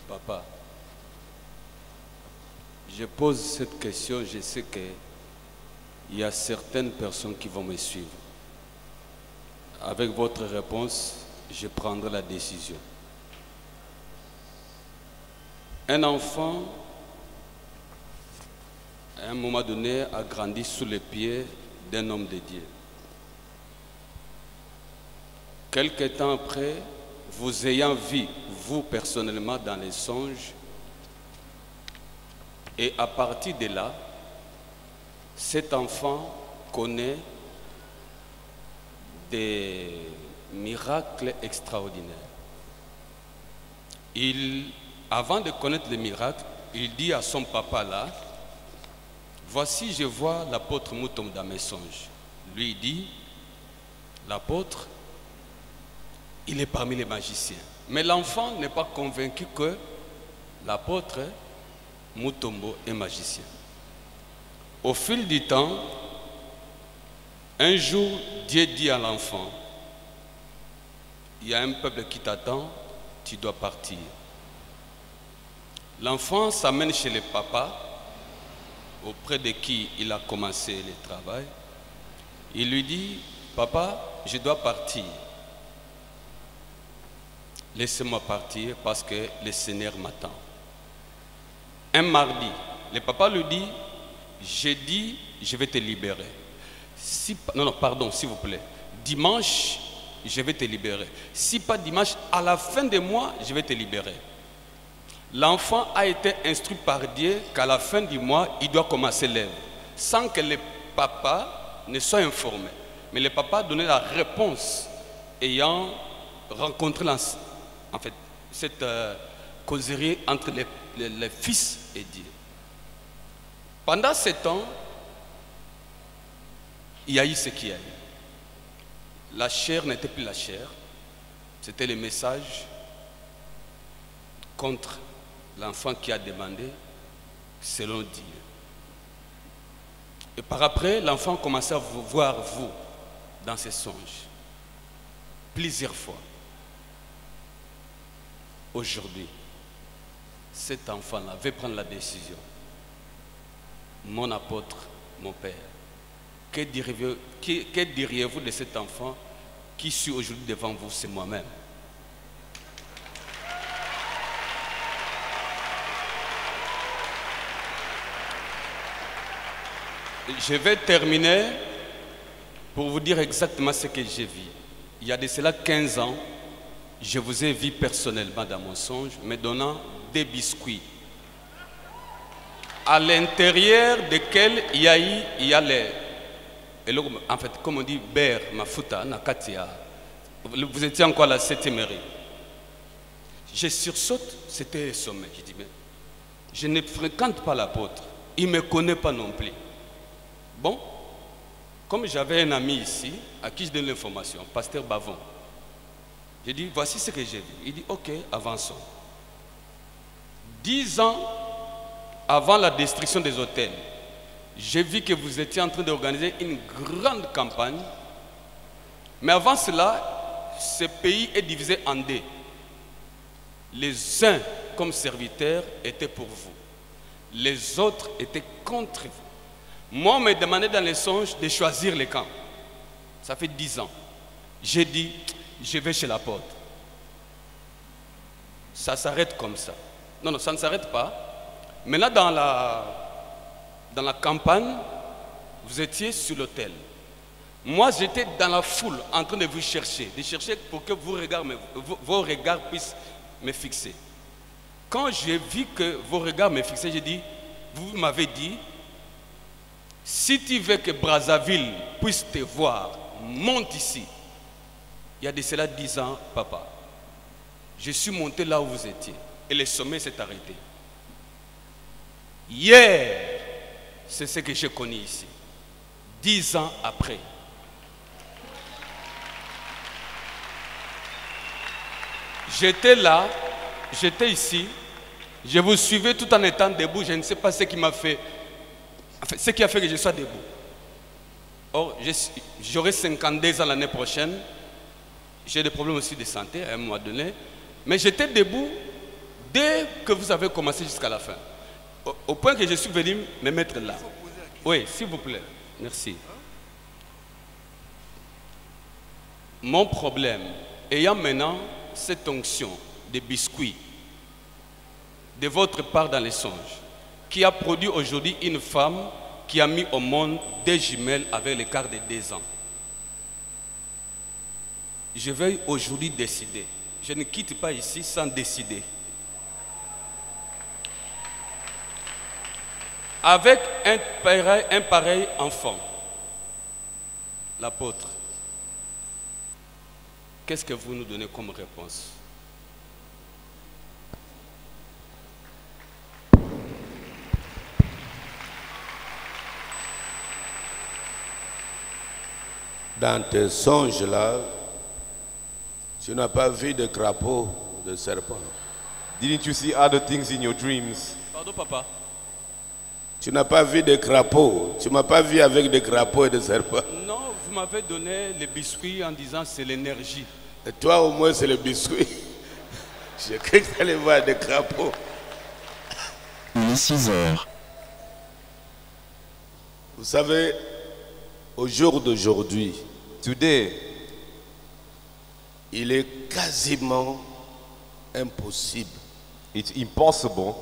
Papa, je pose cette question, je sais qu'il y a certaines personnes qui vont me suivre. Avec votre réponse, je prendrai la décision. Un enfant, à un moment donné, a grandi sous les pieds d'un homme de Dieu. Quelque temps après, vous ayant vu, vous personnellement, dans les songes, et à partir de là, cet enfant connaît des miracles extraordinaires. Avant de connaître les miracles, il dit à son papa là, voici je vois l'apôtre Moutombo dans mes songes. Lui il dit, l'apôtre, il est parmi les magiciens. Mais l'enfant n'est pas convaincu que l'apôtre Moutombo est magicien. Au fil du temps, un jour, Dieu dit à l'enfant, il y a un peuple qui t'attend, tu dois partir. L'enfant s'amène chez le papa, auprès de qui il a commencé le travail. Il lui dit, papa, je dois partir. Laissez-moi partir parce que le Seigneur m'attend. Un mardi, le papa lui dit, jeudi, je vais te libérer. Non, pardon, s'il vous plaît. Dimanche, je vais te libérer. Si pas dimanche, à la fin du mois, je vais te libérer. L'enfant a été instruit par Dieu qu'à la fin du mois, il doit commencer l'œuvre, sans que le papa ne soit informé. Mais le papa donnait la réponse ayant rencontré cette causerie entre les fils et Dieu. Pendant ce temps, il y a eu ce qu'il y a eu. La chair n'était plus la chair. C'était le message contre l'enfant qui a demandé selon Dieu. Et par après, l'enfant commençait à vous voir, vous, dans ses songes. Plusieurs fois. Aujourd'hui, cet enfant-là veut prendre la décision. Mon apôtre, mon père, que diriez-vous de cet enfant qui suis aujourd'hui devant vous, c'est moi-même. Je vais terminer pour vous dire exactement ce que j'ai vu. Il y a de cela 15 ans, je vous ai vu personnellement dans mon songe, me donnant des biscuits, à l'intérieur desquels il y a les... En fait, comme on dit, beurre, mafuta, nakatia. Vous étiez encore à la 7e mairie. Je sursaute, c'était le sommet. Je dis, mais je ne fréquente pas l'apôtre. Il ne me connaît pas non plus. Bon, comme j'avais un ami ici, à qui je donne l'information, pasteur Bavon, j'ai dit, voici ce que j'ai vu. Il dit, ok, avançons. 10 ans avant la destruction des hôtels, j'ai vu que vous étiez en train d'organiser une grande campagne. Mais avant cela, ce pays est divisé en deux. Les uns, comme serviteurs, étaient pour vous. Les autres étaient contre vous. Moi, on me demandait dans les songes de choisir les camps. Ça fait 10 ans. J'ai dit, je vais chez l'apôtre. Ça s'arrête comme ça. Non, non, ça ne s'arrête pas. Maintenant, dans la campagne, vous étiez sur l'autel. Moi, j'étais dans la foule en train de vous chercher, pour que vos regards puissent me fixer. Quand j'ai vu que vos regards me fixaient, j'ai dit, vous m'avez dit, si tu veux que Brazzaville puisse te voir, monte ici. Il y a de cela 10 ans, papa. Je suis monté là où vous étiez et le sommet s'est arrêté. Hier, c'est ce que j'ai connu ici. 10 ans après. J'étais là, j'étais ici, je vous suivais tout en étant debout, je ne sais pas ce qui m'a fait, ce qui a fait que je sois debout. Or, j'aurai 52 ans l'année prochaine, j'ai des problèmes aussi de santé à un moment donné, mais j'étais debout Dès que vous avez commencé jusqu'à la fin. Au point que je suis venu me mettre là. Oui, s'il vous plaît. Merci. Mon problème, ayant maintenant cette onction de biscuits de votre part dans les songes, qui a produit aujourd'hui une femme qui a mis au monde des jumelles avec l'écart de 2 ans. Je vais aujourd'hui décider. Je ne quitte pas ici sans décider. Avec un pareil enfant, l'apôtre, qu'est-ce que vous nous donnez comme réponse? Dans tes songes là, tu n'as pas vu de crapaud, de serpent. Didn't you see other things in your dreams? Pardon, papa. Tu n'as pas vu de crapaud. Tu m'as pas vu avec des crapauds et des serpents. Non, vous m'avez donné les biscuits en disant c'est l'énergie. Et toi au moins c'est le biscuit. J'ai cru que tu allais voir des crapauds. Il est 6 heures. Vous savez, au jour d'aujourd'hui, Today, il est quasiment impossible it's impossible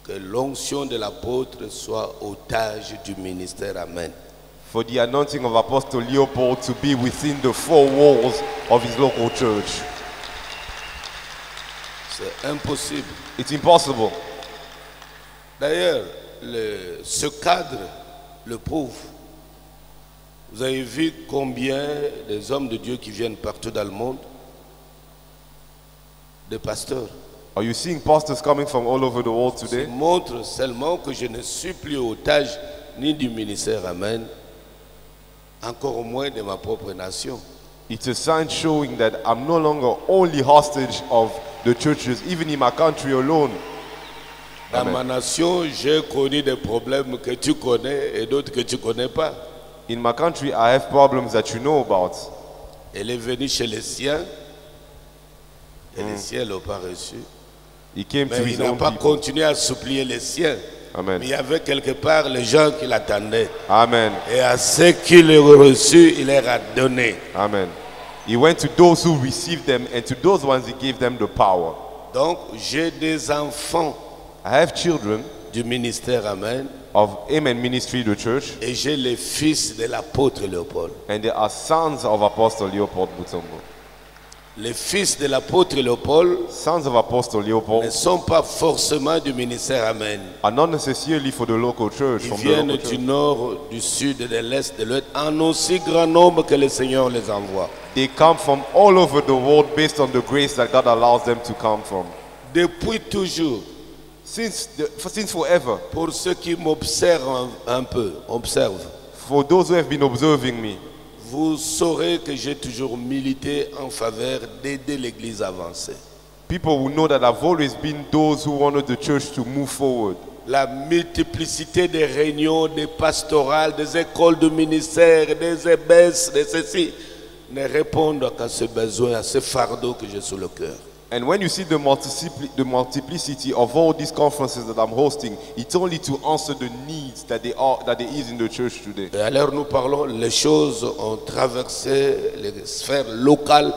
que l'onction de l'apôtre soit otage du ministère. Amen. for the anointing of Apostle Leopold to be within the 4 walls of his local church. C'est impossible. It's impossible. D'ailleurs, ce cadre le prouve. Vous avez vu combien des hommes de Dieu qui viennent partout dans le monde, des pasteurs. Are you seeing pastors coming from all over the world Ça today? montre seulement que je ne suis plus otage ni du ministère, amen, encore moins de ma propre nation. It's a sign showing that I'm no longer only hostage of the churches, even in my country alone. Dans Amen. ma nation, j'ai connu des problèmes que tu connais et d'autres que tu ne connais pas. In my country, I have problems that you know about. Elle est venue chez les siens et les siens ne l'ont pas reçu. He came to Mais his il n'a own pas people. continué à supplier les siens. Amen. Mais il y avait quelque part les gens qui l'attendaient. Amen. Et à ceux qui l'ont reçu, il leur a donné. Amen. He went to those who received them, and to those ones he gave them the power. Donc, j'ai des enfants I have children du ministère, amen. of Amen Ministry, the church, Et j'ai les fils de l'apôtre Léopold. and they are sons of Apostle Leopold Mutombo. Les fils de l'apôtre Léopold Sons of Apostle ne Leopold sont pas forcément du ministère, amen. are not necessarily for the local church, Ils from the viennent local du church. nord, du sud, de l'est, de l'ouest, en aussi grand nombre que le Seigneur les envoie. They come from all over the world based on the grace that God allows them to come from. Depuis toujours, Since forever, pour ceux qui m'observent un peu, observent, for those who have been observing me, vous saurez que j'ai toujours milité en faveur d'aider l'Église à avancer. people will know that I've always been those who wanted the church to move forward. La multiplicité des réunions, des pastorales, des écoles de ministère, des EBS, de ceci, ne répondent qu'à ce besoin, à ce fardeau que j'ai sur le cœur. And when you see the multiplicity of all these conferences that I'm hosting, it's only to answer the needs that there is in the church today. Et alors nous parlons, les choses ont traversé les sphères locales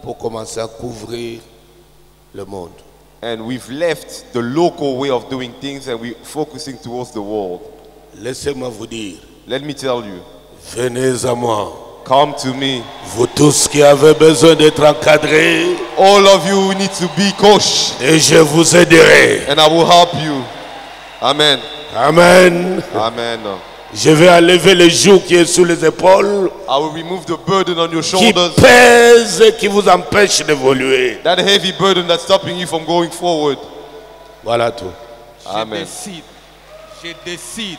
pour commencer à couvrir le monde. And we've left the local way of doing things and we're focusing towards the world. Laissez-moi vous dire, Let me tell you, venez à moi, come to me. vous tous qui avez besoin d'être encadrés, All of you need to be coached, et je vous aiderai. and I will help you. Amen. Amen. Amen. Je vais enlever le joug qui est sous les épaules, I will remove the burden on your qui shoulders, pèse, qui vous empêche d'évoluer. that heavy burden that's stopping you from going forward. Voilà tout. Amen. Je décide,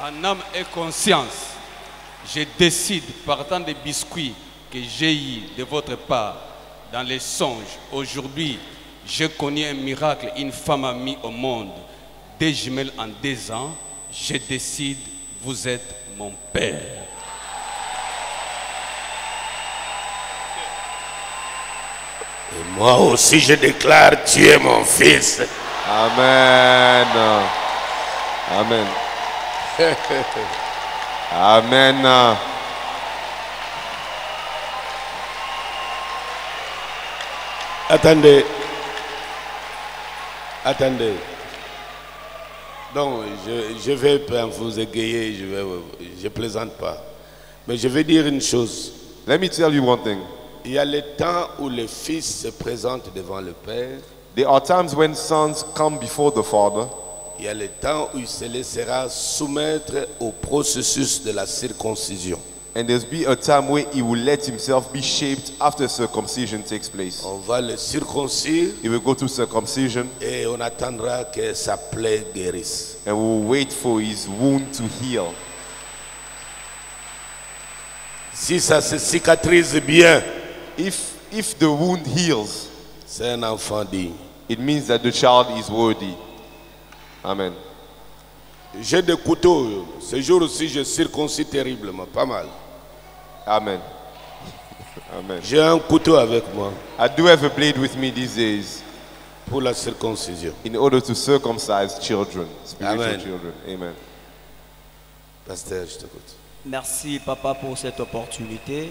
en âme et conscience, je décide, partant des biscuits que j'ai eu de votre part dans les songes, aujourd'hui, j'ai connu un miracle, une femme a mis au monde des jumelles en 2 ans, je décide, vous êtes mon père. Moi aussi je déclare, tu es mon fils. Amen. Amen. Amen. Attendez. Attendez. Donc, je vais pas vous égayer, je plaisante pas. Mais je vais dire une chose. Let me tell you one thing. Il y a le temps où le fils se présente devant le père. There are times when sons come before the father. Il y a le temps où il se laissera soumettre au processus de la circoncision. And there's be a time where he will let himself be shaped after circumcision takes place. On va le circoncire He will go to circumcision et on attendra que sa plaie guérisse. and we will wait for his wound to heal. Si ça se cicatrise bien, If the wound heals, c'est un enfant digne. it means that the child is worthy. Amen. J'ai des couteaux. Ce jour-ci, je circoncis terriblement, pas mal. Amen. Amen. J'ai un couteau avec moi I do have a blade with me these days pour la circoncision. in order to circumcise children, spiritual Amen. children. Amen. Pasteur, je t'écoute. Merci, papa, pour cette opportunité.